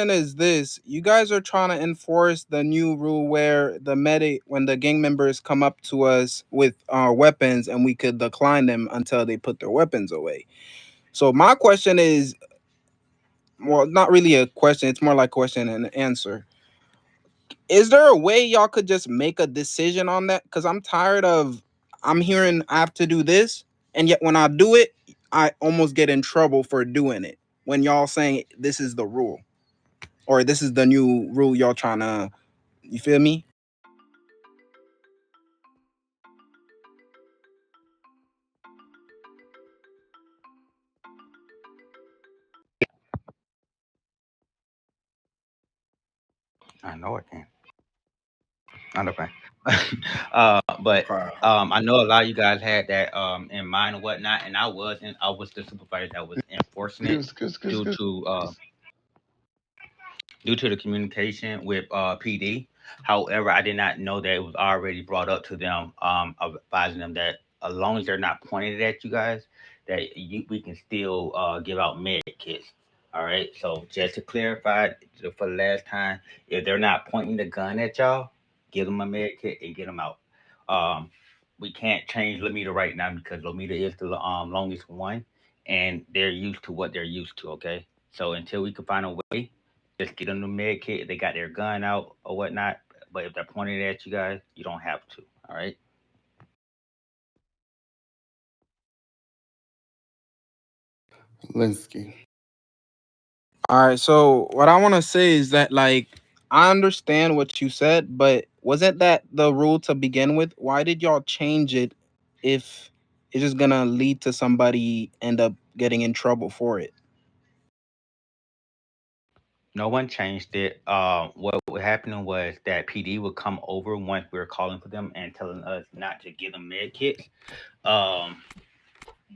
is this: you guys are trying to enforce the new rule where the medic, when the gang members come up to us with weapons, and we could decline them until they put their weapons away. So my question is, well, not really a question; it's more like question and answer. Is there a way y'all could just make a decision on that? Because I'm tired of, I'm hearing I have to do this, and yet when I do it, I almost get in trouble for doing it. When y'all saying this is the rule, or this is the new rule y'all trying to, you feel me? I know it can. I know, man. But Fine. I know a lot of you guys had that in mind and whatnot, and I was the supervisor that was enforcing it due Excuse. to the communication with PD. However, I did not know that it was already brought up to them, advising them that as long as they're not pointed at you guys, that we can still give out med kits. All right. So just to clarify for the last time, if they're not pointing the gun at y'all, give them a med kit and get them out. Um, we can't change Lamita right now because Lamita is the longest one, and they're used to what they're used to. Okay. So until we can find a way, just get them the med kit. If they got their gun out or whatnot. But if they're pointing at you guys, you don't have to. All right. Linsky. All right. So what I want to say is that, like, I understand what you said, but wasn't that the rule to begin with? Why did y'all change it if it's just gonna lead to somebody end up getting in trouble for it? No one changed it. What was happening was that PD would come over once we were calling for them and telling us not to give them med kits. Um,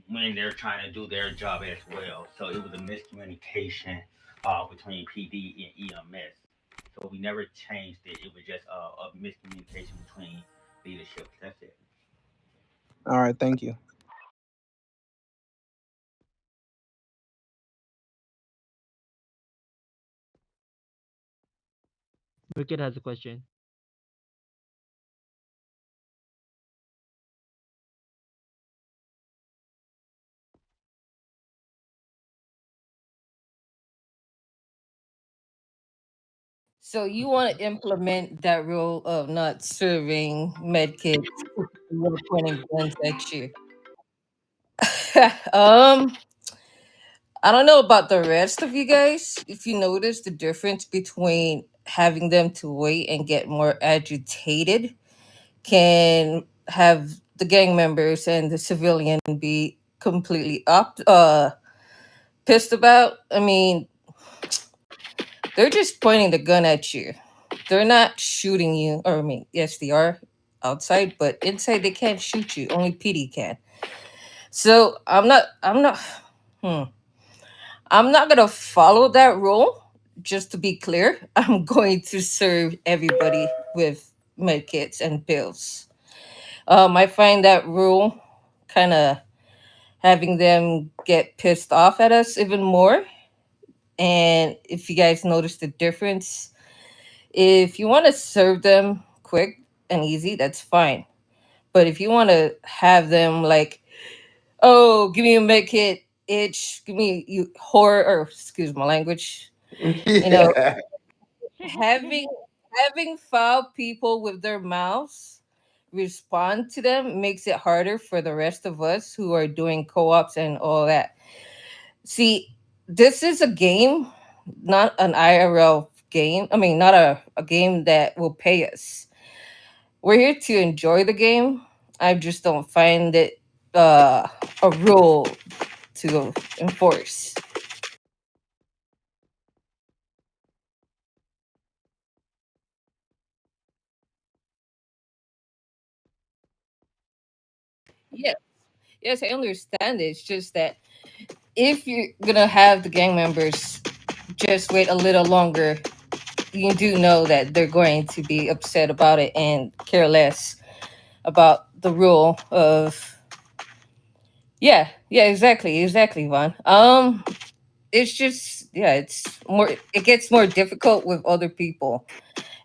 when they're trying to do their job as well. So it was a miscommunication between PD and EMS. So we never changed it. It was just a miscommunication between leadership. That's it. All right. Thank you. Wicked has a question. So you want to implement that rule of not serving medkits when they're pointing guns at you? um, I don't know about the rest of you guys. If you notice the difference between having them to wait and get more agitated can have the gang members and the civilian be completely up pissed about. I mean, they're just pointing the gun at you. They're not shooting you. Or I mean, yes, they are outside, but inside they can't shoot you. Only PD can. So hmm. I'm not gonna follow that rule. Just to be clear, I'm going to serve everybody with medkits and pills. I find that rule kind of having them get pissed off at us even more. And if you guys notice the difference, if you want to serve them quick and easy, that's fine. But if you want to have them like, oh, give me a med kit, itch, give me you horror, or excuse my language, you know, Yeah. having having foul people with their mouths respond to them makes it harder for the rest of us who are doing co-ops and all that. See, this is a game, not an IRL game. I mean, not a game that will pay us. We're here to enjoy the game. I just don't find it a rule to enforce. Yeah, yes, I understand it. It's just that if you're gonna have the gang members just wait a little longer, you do know that they're going to be upset about it and care less about the rule of. Yeah, yeah, exactly, Yvonne. it's just, yeah, it's more, it gets more difficult with other people.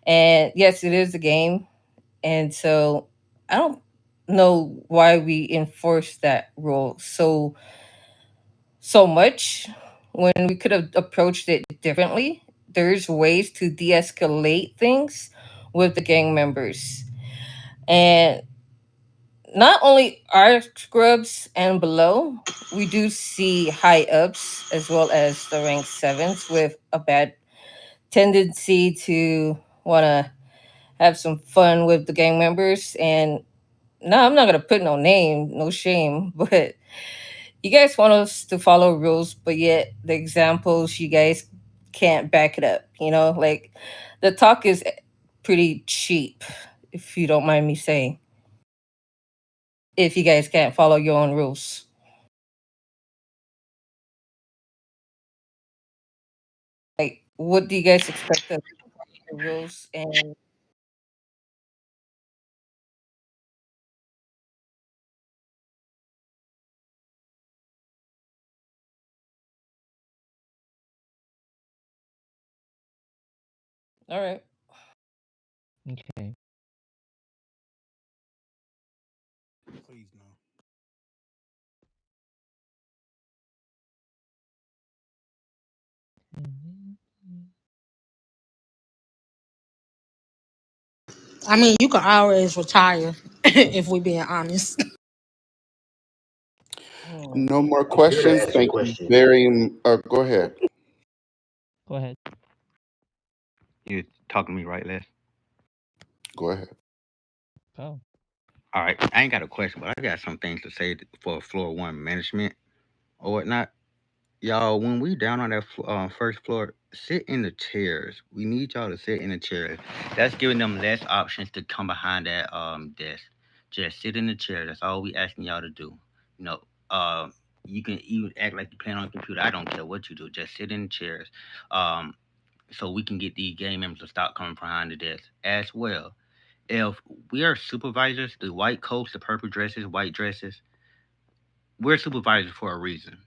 And yes, it is a game. And so I don't know why we enforce that rule so much when we could have approached it differently. There's ways to de-escalate things with the gang members. And not only our scrubs and below, we do see high ups as well as the rank sevens with a bad tendency to want to have some fun with the gang members. And no, I'm not gonna put no name, no shame, but you guys want us to follow rules, but yet the examples you guys can't back it up. Like the talk is pretty cheap, if you don't mind me saying. If you guys can't follow your own rules, like what do you guys expect of the rules? And all right, Okay. Please no. I mean, you can always retire if we being honest. hmm. No more I'm here to questions. answer a Thank you question. very go ahead. Go ahead. You talking to me, right, Les? Go ahead. Go. All right. I ain't got a question, but I got some things to say for floor one management or whatnot. Y'all, when we down on that first floor, sit in the chairs. We need y'all to sit in the chairs. That's giving them less options to come behind that desk. Just sit in the chair. That's all we asking y'all to do. You know, you can even act like you're playing on the computer. I don't care what you do. Just sit in the chairs. Um, so we can get the game members to stop coming behind the desk as well. If we are supervisors, the white coats, the purple dresses, white dresses, we're supervisors for a reason.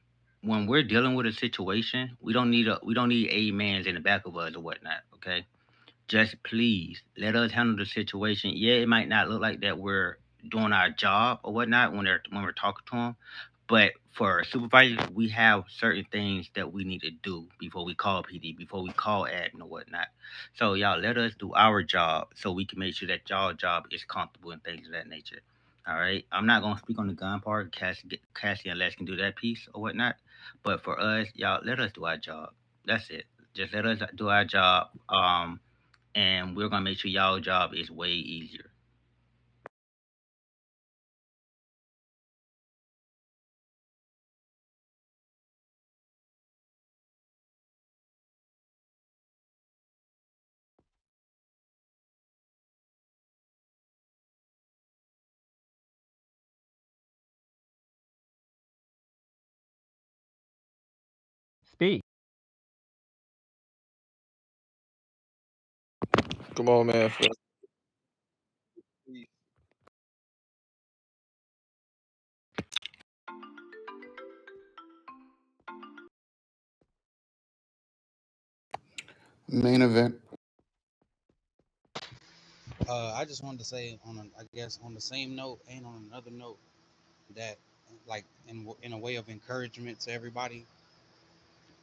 When we're dealing with a situation, we don't need a mans in the back of us or whatnot. Okay, just please let us handle the situation. Yeah, it might not look like that we're doing our job or whatnot when we're talking to them, but for supervisors, we have certain things that we need to do before we call PD, before we call admin or whatnot. So y'all let us do our job so we can make sure that y'all job is comfortable and things of that nature. All right. I'm not gonna speak on the gun part. Cassie and Les can do that piece or whatnot. But for us, y'all let us do our job. That's it. Just let us do our job. And we're gonna make sure y'all job is way easier. Speak. Come on, man. Please. Main event. I just wanted to say I guess on the same note and on another note that like in a way of encouragement to everybody,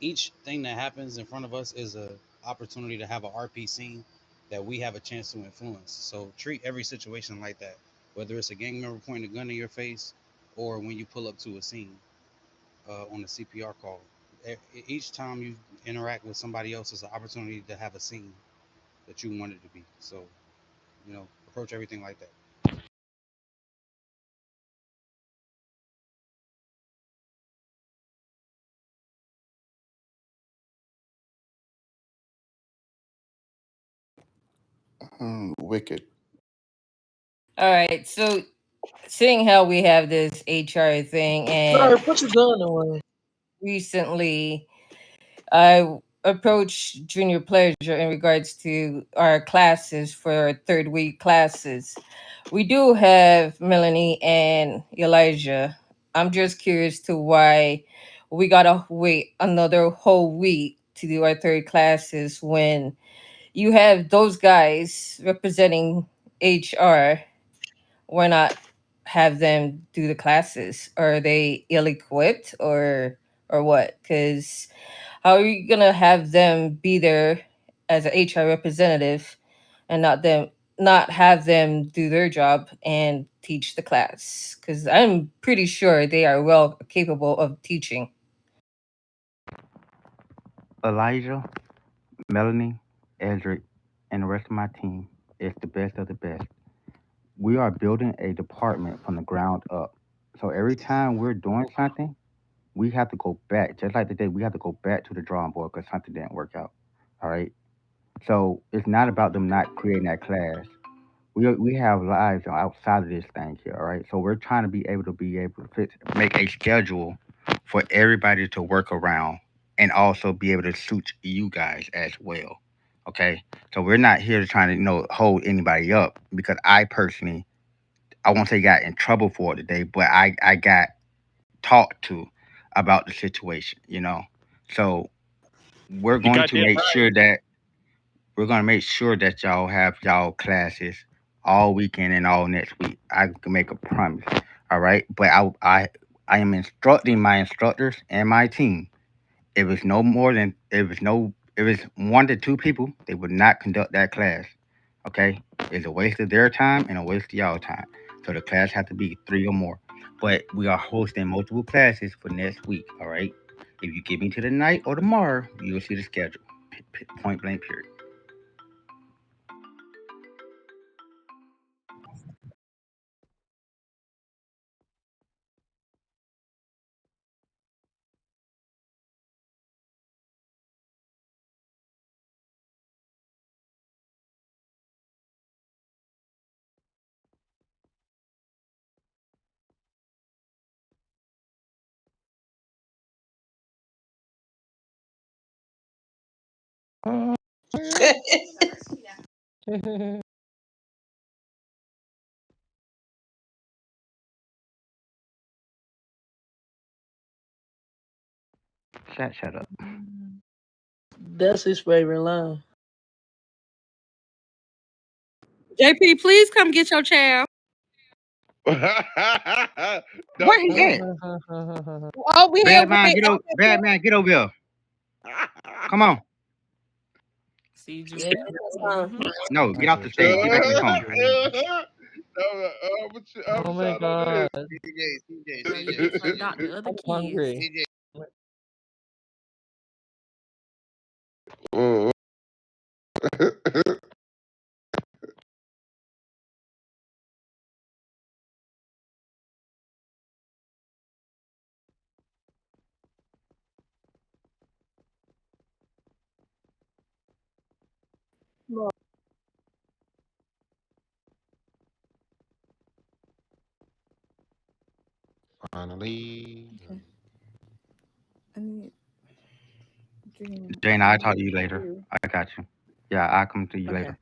each thing that happens in front of us is a opportunity to have a RP scene that we have a chance to influence. So treat every situation like that, whether it's a gang member pointing a gun in your face or when you pull up to a scene on the CPR call. Each time you interact with somebody else is an opportunity to have a scene that you wanted to be. So, approach everything like that. Wicked. All right. So seeing how we have this HR thing, and Sir, put your gun away. recently I approached Junior Pleasure in regards to our classes for our third week classes. We do have Melanie and Elijah. I'm just curious to why we gotta wait another whole week to do our third classes when you have those guys representing HR. Why not have them do the classes? Are they ill equipped or what? Because how are you gonna have them be there as an HR representative and not have them do their job and teach the class? Because I'm pretty sure they are well capable of teaching. Elijah, Melanie, Edric, and the rest of my team is the best of the best. We are building a department from the ground up. So every time we're doing something, we have to go back. Just like today, we have to go back to the drawing board because something didn't work out. All right. So it's not about them not creating that class. We have lives outside of this thing here. All right. So we're trying to be able to make a schedule for everybody to work around and also be able to suit you guys as well. Okay. So we're not here to try to hold anybody up because I won't say got in trouble for it today, but I got talked to about the situation. So we're You going got to that make right. sure that y'all have y'all classes all weekend and all next week. I can make a promise. All right, but I am instructing my instructors and my team. If it's 1 to 2 people, they would not conduct that class. Okay, it's a waste of their time and a waste of y'all time. So the class has to be 3 or more. But we are hosting multiple classes for next week. All right. If you give me to the night or tomorrow, you will see the schedule. Point blank. Period. Shut up. That's his favorite line. JP, please come get your child. Where he at? Over here Bad man, with Bad man, get over here. Come on. Yeah. No, get off the stage. Get back in the phone. Oh my god. I'm hungry. Oh. Finally. Jane, I'll talk to you later. I got you. Yeah, I'll come to you later.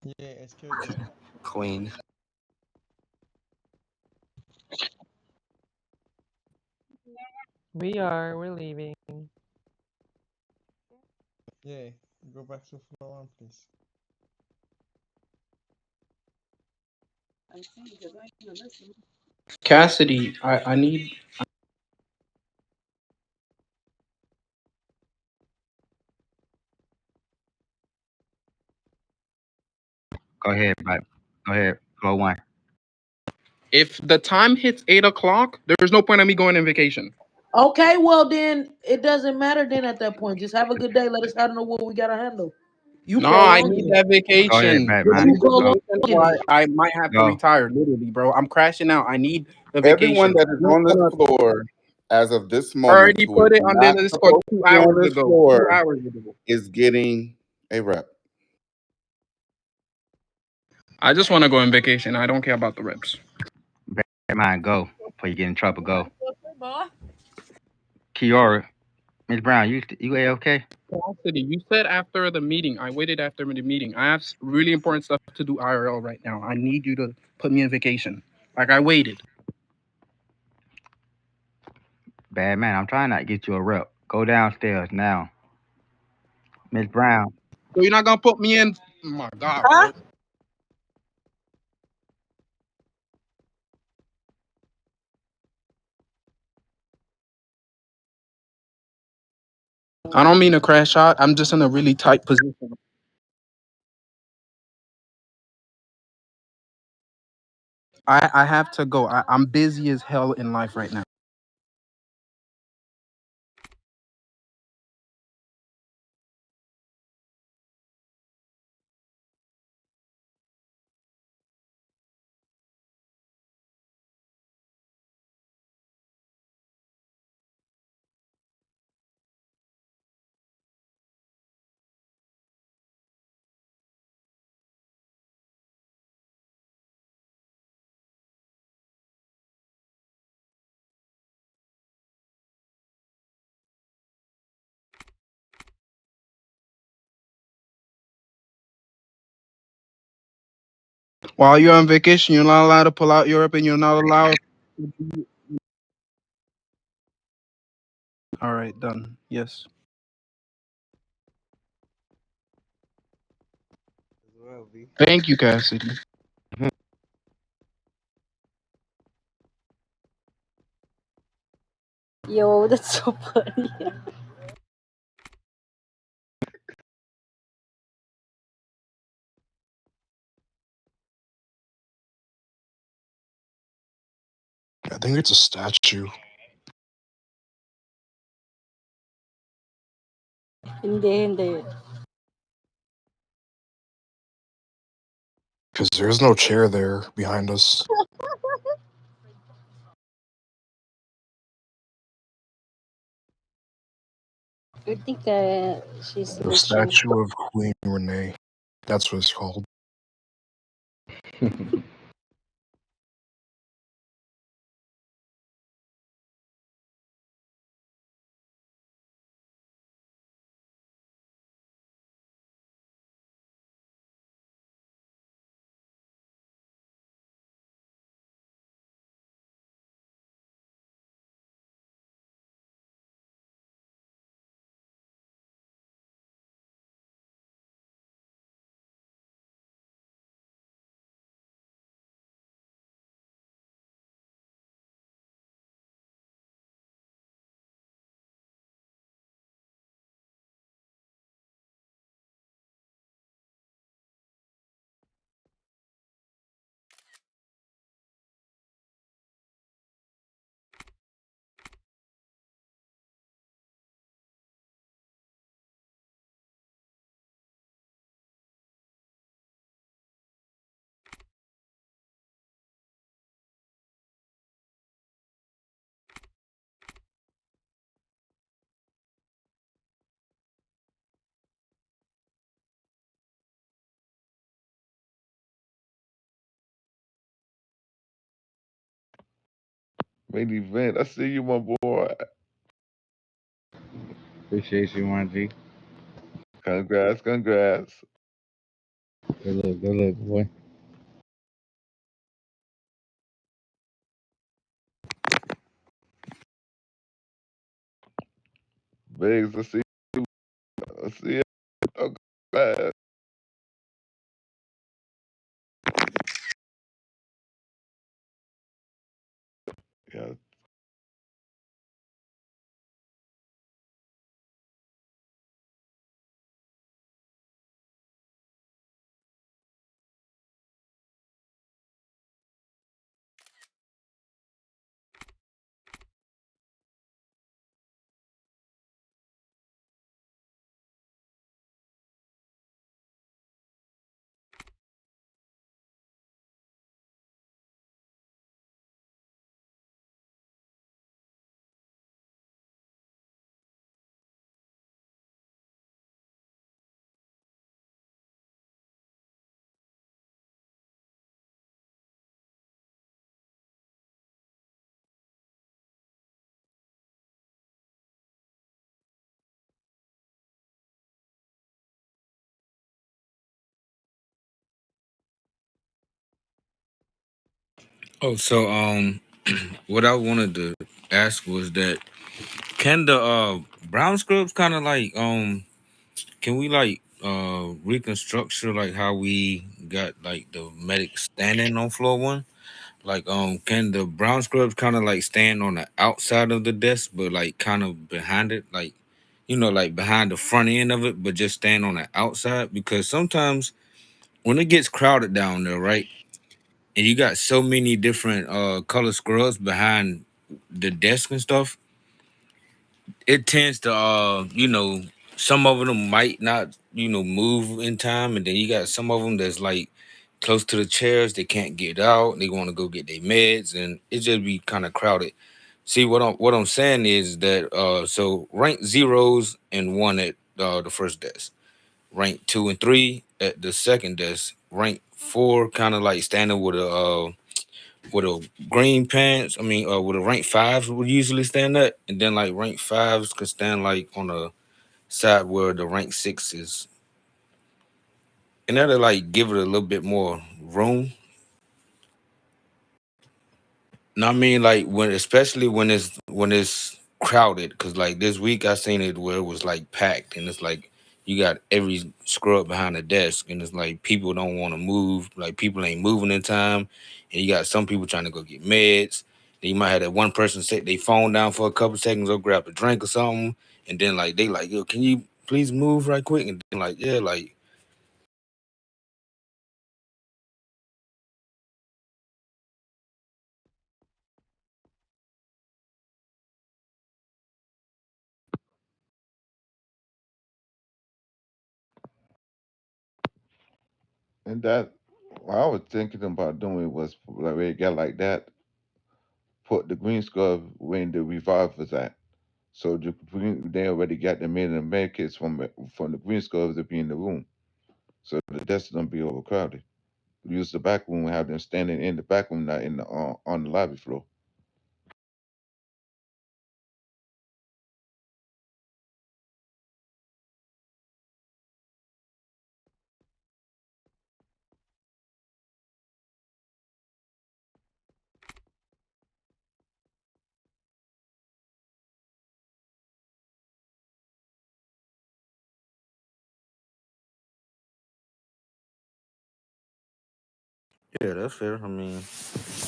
Yeah, excuse me. Queen. We're leaving. Yeah, go back to floor one, please. Cassidy, I need. Go ahead, bud. Go ahead. Floor one. If the time hits 8 o'clock, there's no point in me going on vacation. Okay, well then it doesn't matter then at that point. Just have a good day. Let us handle what we gotta handle. You No, I prolong need it. that Go ahead, vacation. But I Batman. you need the Go. vacation prolonging or it. I might have to Go. retire. Literally, bro. I'm crashing out. I need the Everyone vacation. that is on this floor as of this moment Already who is put it on the not Discord supposed to 2 be on hours this ago. 2 floor hours ago. is getting a rep. I just want to go on vacation. I don't care about the reps. Batman, go. Before you get in trouble, go. Kiora, Miss Brown, you okay? Cassidy, you said after the meeting. I waited after the meeting. I have really important stuff to do IRL right now. I need you to put me in vacation. Like I waited. Bad man, I'm trying not to get you a rep. Go downstairs now. Miss Brown. So you're not gonna put me in? Oh my God, Huh? bro. I don't mean to crash out. I'm just in a really tight position. I have to go. I'm busy as hell in life right now. While you're on vacation, you're not allowed to pull out Europe, and you're not allowed. All right, done. Yes. Thank you, Cassidy. Yo, that's so funny. I think it's a statue. Hindi, hindi. Because there's no chair there behind us. I think she's The glitching. statue of Queen Renee. That's what it's called. Main event. I see you, my boy. Appreciate you, 1G. Congrats, congrats. Good look, boy. Biggs, I see you. I see you. Oh, congrats. Yeah, Oh, so what I wanted to ask was that can the brown scrubs kind of like can we like reconstructure like how we got like the medic standing on floor one? Like can the brown scrubs kind of like stand on the outside of the desk but like kind of behind it, like like behind the front end of it, but just stand on the outside? Because sometimes when it gets crowded down there, right? And you got so many different color scrubs behind the desk and stuff, it tends to some of them might not move in time, and then you got some of them that's like close to the chairs, they can't get out, they want to go get their meds, and it just be kind of crowded. See, what I'm saying is that so rank zeros and one at the first desk, rank two and three at the second desk, rank four kind of like standing with a green pants. I mean, with a rank fives would usually stand at, and then like rank fives could stand like on the side where the rank six is, and that'll like give it a little bit more room. No, I mean like when, especially when it's crowded, because like this week I seen it where it was like packed, and it's like you got every scrub behind the desk, and it's like people don't want to move, like people ain't moving in time, and you got some people trying to go get meds. Then you might have that one person set their phone down for a couple seconds or grab a drink or something, and then like they like, yo, can you please move right quick? And then like, yeah, like And that what I was thinking about doing was like when it got like that, put the green scrub when the revivers at. So they already got the made in the medkits from the green scrubs to be in the room. So the desk don't be overcrowded. Use the back room and have them standing in the back room, not in the on the lobby floor. yeah, that's fair. I mean,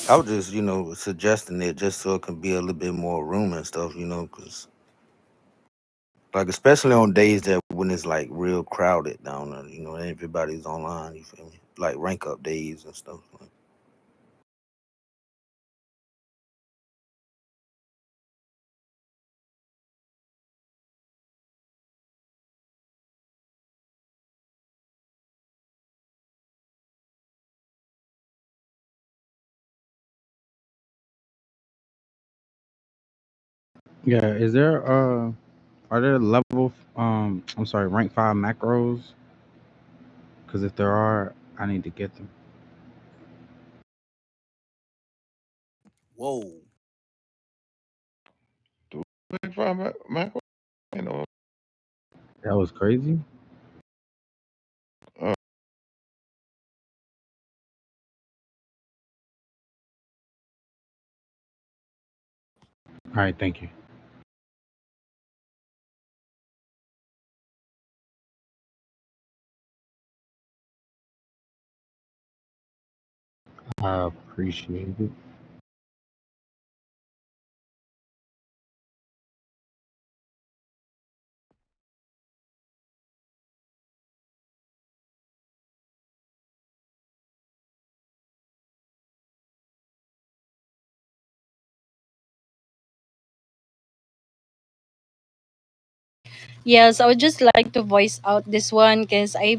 I was just suggesting it just so it can be a little bit more room and stuff, because like especially on days that when it's like real crowded down there, everybody's online. You feel me? Like rank up days and stuff. Yeah, are there level I'm sorry, rank 5 macros? Cuz if there are, I need to get them. Whoa. Do we find Michael? You know, That was crazy. uh, All right, thank you. I appreciate it. Yes, I would just like to voice out this one because I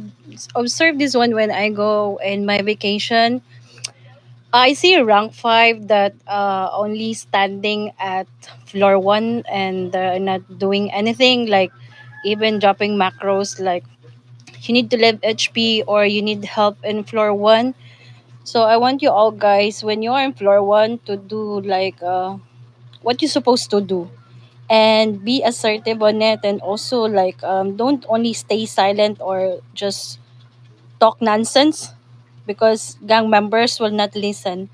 observed this one when I go in my vacation. I see a rank 5 that only standing at floor 1 and not doing anything, like even dropping macros, like you need to leave HP or you need help in floor 1. So I want you all guys, when you are in floor 1, to do like what you're supposed to do and be assertive on it, and also like don't only stay silent or just talk nonsense, because gang members will not listen.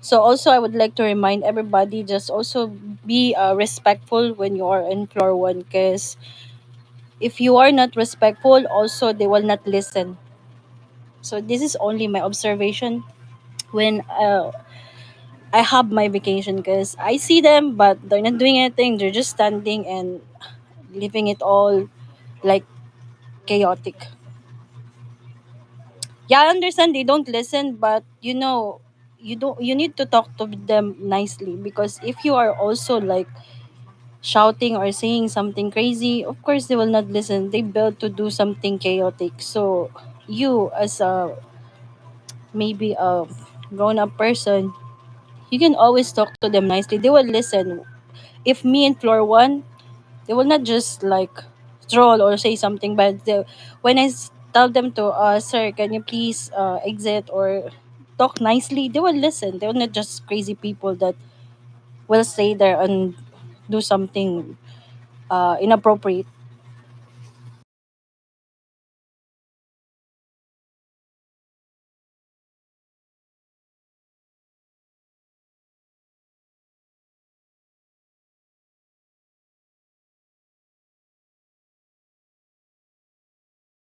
So also I would like to remind everybody, just also be respectful when you are in floor one, because if you are not respectful, also they will not listen. So this is only my observation when I have my vacation, because I see them but they're not doing anything. They're just standing and leaving it all like chaotic. Yeah, I understand they don't listen, but you need to talk to them nicely, because if you are also like shouting or saying something crazy, of course they will not listen. They built to do something chaotic. So you as a maybe a grown up person, you can always talk to them nicely. They will listen. If me in floor one, they will not just like troll or say something bad. When tell them to, sir, can you please exit or talk nicely, they will listen. They will not just crazy people that will stay there and do something inappropriate.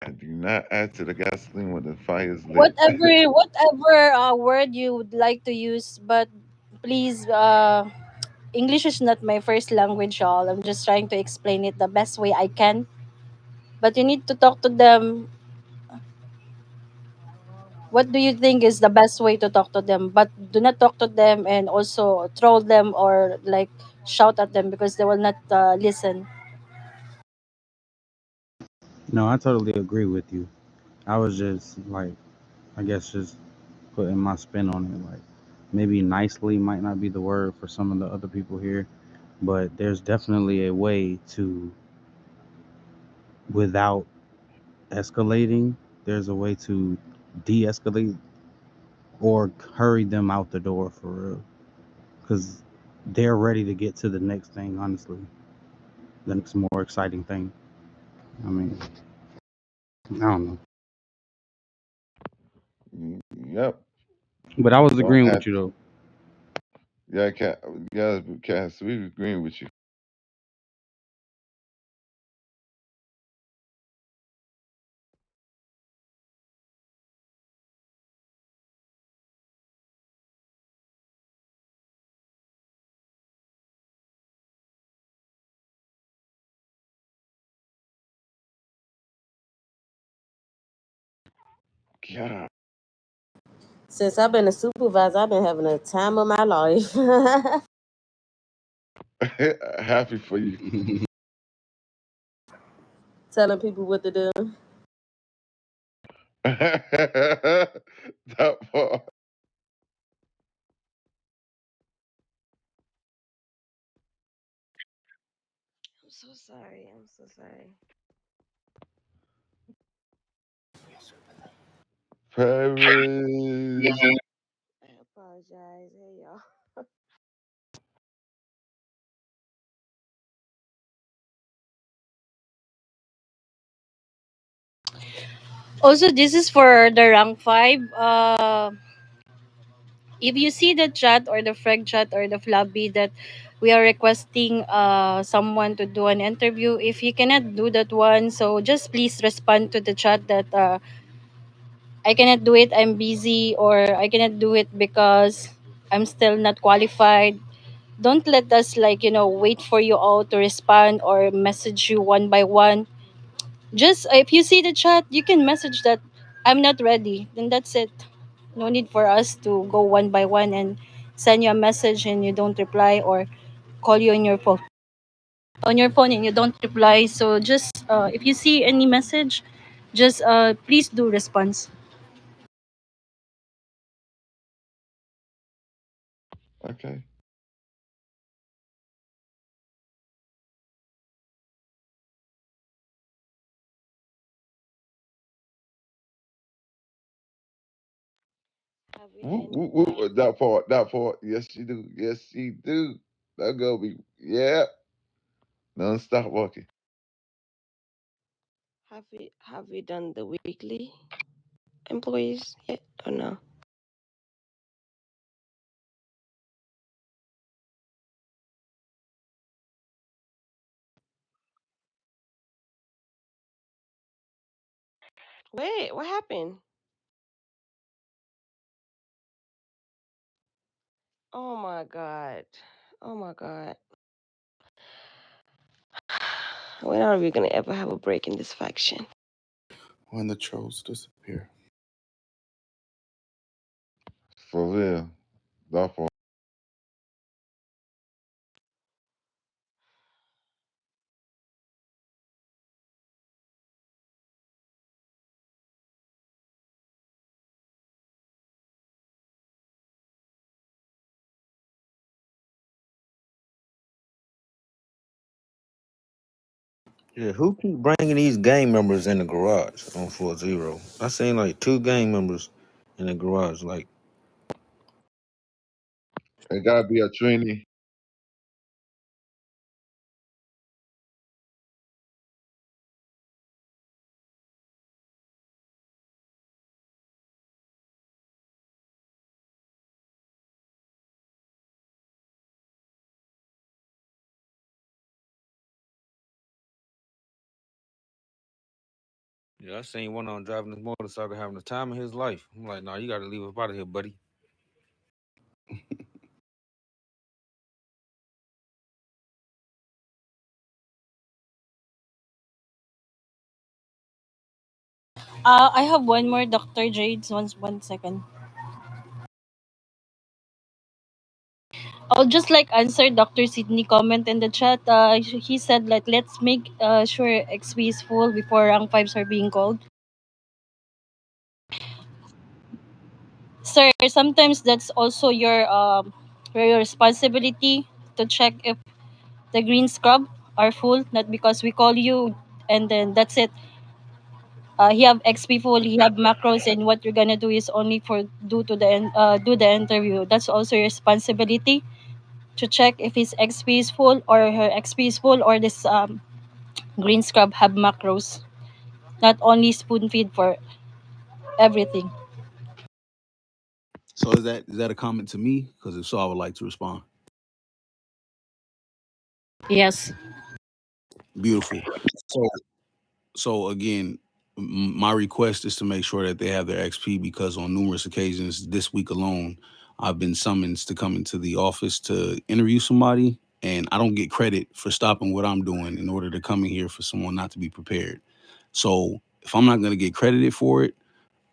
And do not add to the gasoline when the fire is lit. Whatever word you would like to use, but please, English is not my first language, y'all. I'm just trying to explain it the best way I can. But you need to talk to them. What do you think is the best way to talk to them? But do not talk to them and also troll them or like shout at them, because they will not listen. No, I totally agree with you. I was just like, I guess just putting my spin on it. Like, maybe nicely might not be the word for some of the other people here, but there's definitely a way to, without escalating, there's a way to de escalate or hurry them out the door for real. Because they're ready to get to the next thing, honestly. The next more exciting thing. I mean, I don't know. Yep. But I was Don't agreeing with add. you, though. Yeah, cat. Yeah, Cass. We agreeing with you. Yeah. Since I've been a supervisor, I've been having a time of my life. Happy for you. Telling people what to do. That part. I'm so sorry. I'm so sorry. Paris. I apologize. Hey, y'all. Also, this is for the rank 5. If you see the chat or the frag chat or the flabby that we are requesting someone to do an interview, if you cannot do that one, so just please respond to the chat that I cannot do it, I'm busy, or I cannot do it because I'm still not qualified. Don't let us like, wait for you all to respond or message you one by one. Just if you see the chat, you can message that I'm not ready. Then that's it. No need for us to go one by one and send you a message and you don't reply, or call you on your phone and you don't reply. So just if you see any message, just please do response. Okay. Have we Woo, ended woo, the woo. That part. That part. Yes, she do. Yes, she do. That girl be. Yeah. Non-stop walking. have we done the weekly employees yet or no? Wait, what happened? Oh my god. Oh my god. When are we gonna ever have a break in this faction? When the trolls disappear. For real. Therefore, Yeah, who keep bringing these gang members in the garage on 4-0? I seen like 2 gang members in the garage. Like, it gotta be a Trini. yeah, I seen one on driving his motorcycle having the time of his life. I'm like, nah, you got to leave up out of here, buddy. I have one more, Dr. Jade. One second. I'll just like answer Dr. Sydney comment in the chat. He said like let's make sure XP is full before rank 5s are being called. Sir, sometimes that's also your responsibility to check if the green scrub are full, not because we call you and then that's it. He have XP full, he have macros, and what you're gonna do is only for do the interview. That's also your responsibility to check if his XP is full or her XP is full or this green scrub have macros, not only spoon feed for everything. So is that a comment to me? Because if so, I would like to respond. Yes. Beautiful. So again, my request is to make sure that they have their XP, because on numerous occasions this week alone, I've been summoned to come into the office to interview somebody, and I don't get credit for stopping what I'm doing in order to come in here for someone not to be prepared. So if I'm not going to get credited for it,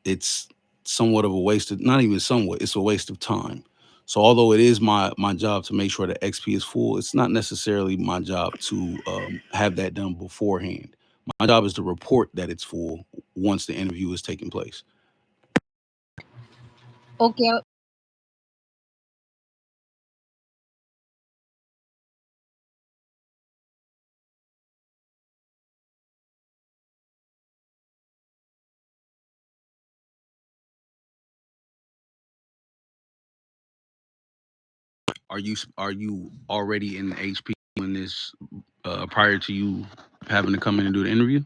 it's somewhat of a waste of, not even somewhat, it's a waste of time. So although it is my job to make sure that XP is full, it's not necessarily my job to have that done beforehand. My job is to report that it's full once the interview is taking place. Okay. Are you already in HP when this prior to you having to come in and do the interview?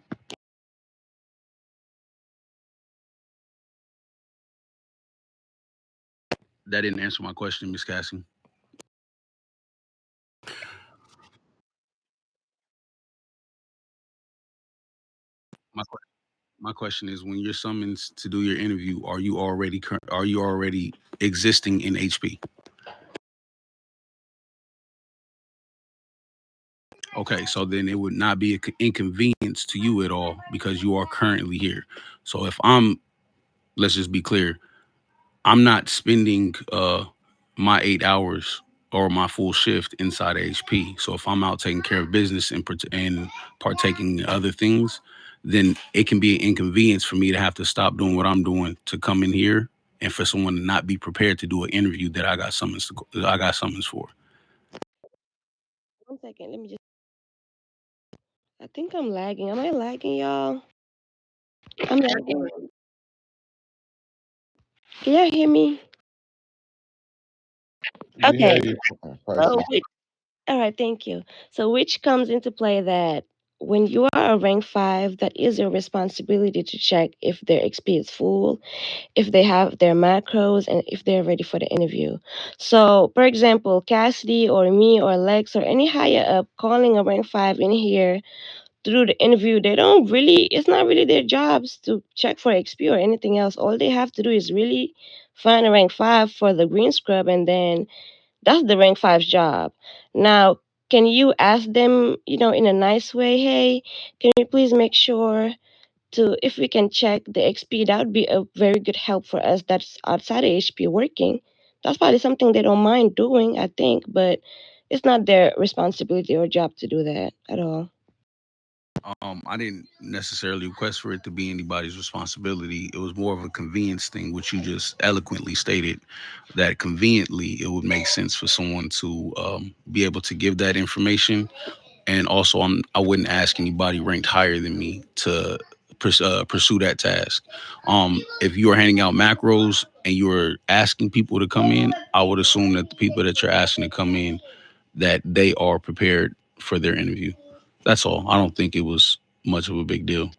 That didn't answer my question, Miss Cassie. My question is, when you're summoned to do your interview, are you already existing in HP? Okay, so then it would not be an inconvenience to you at all because you are currently here. So if let's just be clear, I'm not spending my 8 hours or my full shift inside of HP. So if I'm out taking care of business and partaking in other things, then it can be an inconvenience for me to have to stop doing what I'm doing to come in here, and for someone to not be prepared to do an interview that I got summons for. 1 second, let me just. I think I'm lagging. Am I lagging, y'all? I'm lagging. Can y'all hear me? We hear Okay. you, So, Priceless. all right, thank you. So, which comes into play that when you are a rank 5, that is your responsibility to check if their XP is full, if they have their macros, and if they're ready for the interview. So, for example, Cassidy or me or Lex or any higher up calling a rank 5 in here through the interview, they don't really, it's not really their jobs to check for XP or anything else. All they have to do is really find a rank 5 for the green scrub, and then that's the rank 5's job. Now, can you ask them, in a nice way, hey, can you please make sure to, if we can check the XP, that would be a very good help for us that's outside of HP working. That's probably something they don't mind doing, I think, but it's not their responsibility or job to do that at all. I didn't necessarily request for it to be anybody's responsibility. It was more of a convenience thing, which you just eloquently stated that conveniently it would make sense for someone to be able to give that information. And also, I wouldn't ask anybody ranked higher than me to pursue that task. If you are handing out macros and you are asking people to come in, I would assume that the people that you're asking to come in, that they are prepared for their interview. That's all. I don't think it was much of a big deal.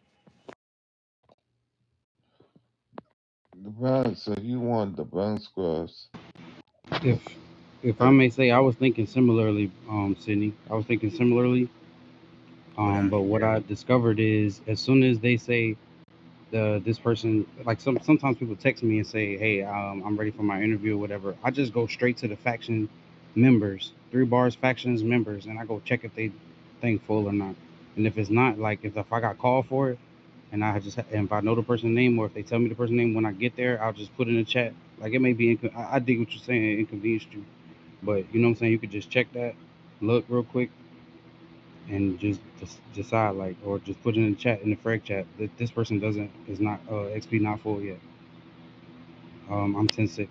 The brown, so you want the brown scrubs. If I may say, I was thinking similarly, Sydney. I was thinking similarly. But what I discovered is, as soon as they say this person, like sometimes people text me and say, hey, I'm ready for my interview or whatever. I just go straight to the faction members, 3 bars factions members, and I go check if they thing full or not. And if it's not, like if I got called for it, and and if I know the person's name, or if they tell me the person's name when I get there, I'll just put it in the chat. Like it may be, I dig what you're saying, it inconvenienced you, but you know what I'm saying. You could just check that, look real quick, and just decide, like, or just put it in the chat, in the frag chat, that this person is not XP not full yet. I'm 10-6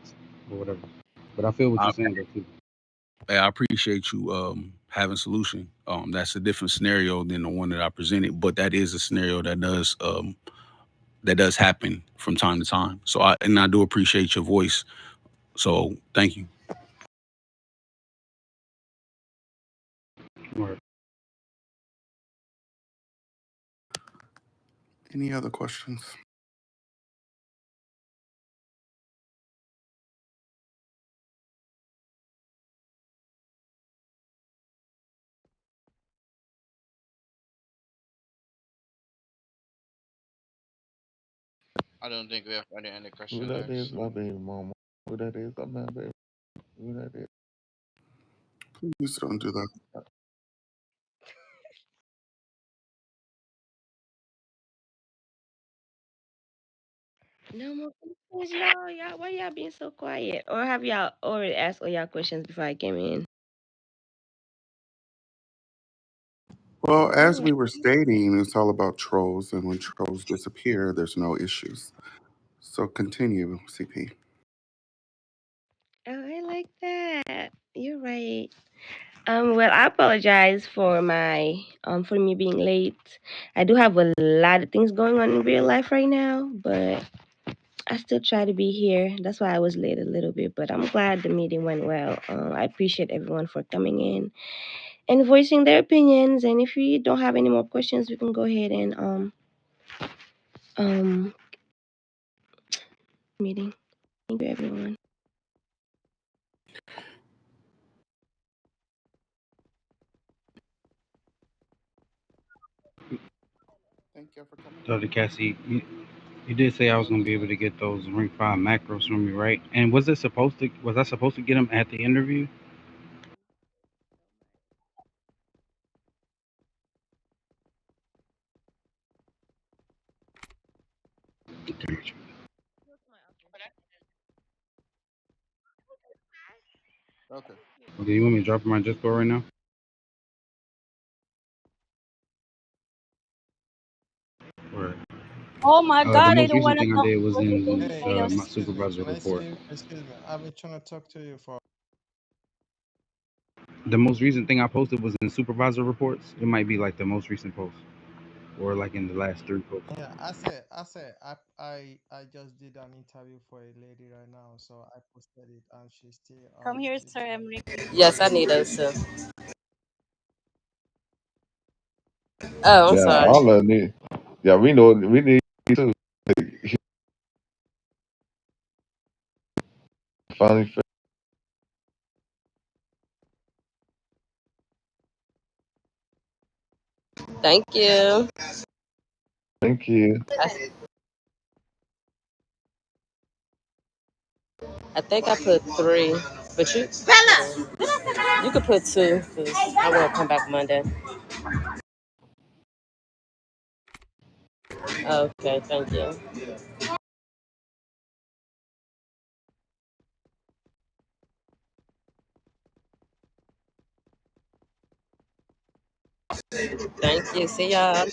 or whatever. But I feel what I, you're saying though too. I appreciate you having solution. That's a different scenario than the one that I presented, but that is a scenario that does happen from time to time. So I do appreciate your voice. So thank you. Right. Any other questions? I don't think we have any Who that is, questioners. my baby mama? Who that is, my baby? Who that is? Please don't do that. No more questions, y'all. Why y'all being so quiet? Or have y'all already asked all y'all questions before I came in? Well, as Oh, we were stating, it's all about trolls, and when trolls disappear, there's no issues. So continue, CP. I like that. You're right. Well, I apologize for for me being late. I do have a lot of things going on in real life right now, but I still try to be here. That's why I was late a little bit, but I'm glad the meeting went well. I appreciate everyone for coming in and voicing their opinions. And if you don't have any more questions, we can go ahead and um meeting. Thank you, everyone. Thank you for coming Dr. in. Cassie, you did say I was gonna be able to get those rank 5 macros from you, right? And was I supposed to get them at the interview? Okay. Okay, you want me to drop in my Discord right now? Or Oh my the God, I most don't recent want to thing I talk did to was President in Hey, my Chaos. excuse me. supervisor Can I report. say, excuse me? I've been trying to talk to you for. The most recent thing I posted was in supervisor reports. It might be like the most recent post, or like in the last 3 posts. Yeah, I just did an interview for a lady right now, so I posted it, and she's still Come here, she's Sir still Emrick. Yes, I need us. Oh, I'm Yeah, sorry. all of need. Yeah, we need to finally. Thank you. Thank you. I think I put 3, but you could put 2 because I won't come back Monday. Okay, thank you. Thank you. See y'all.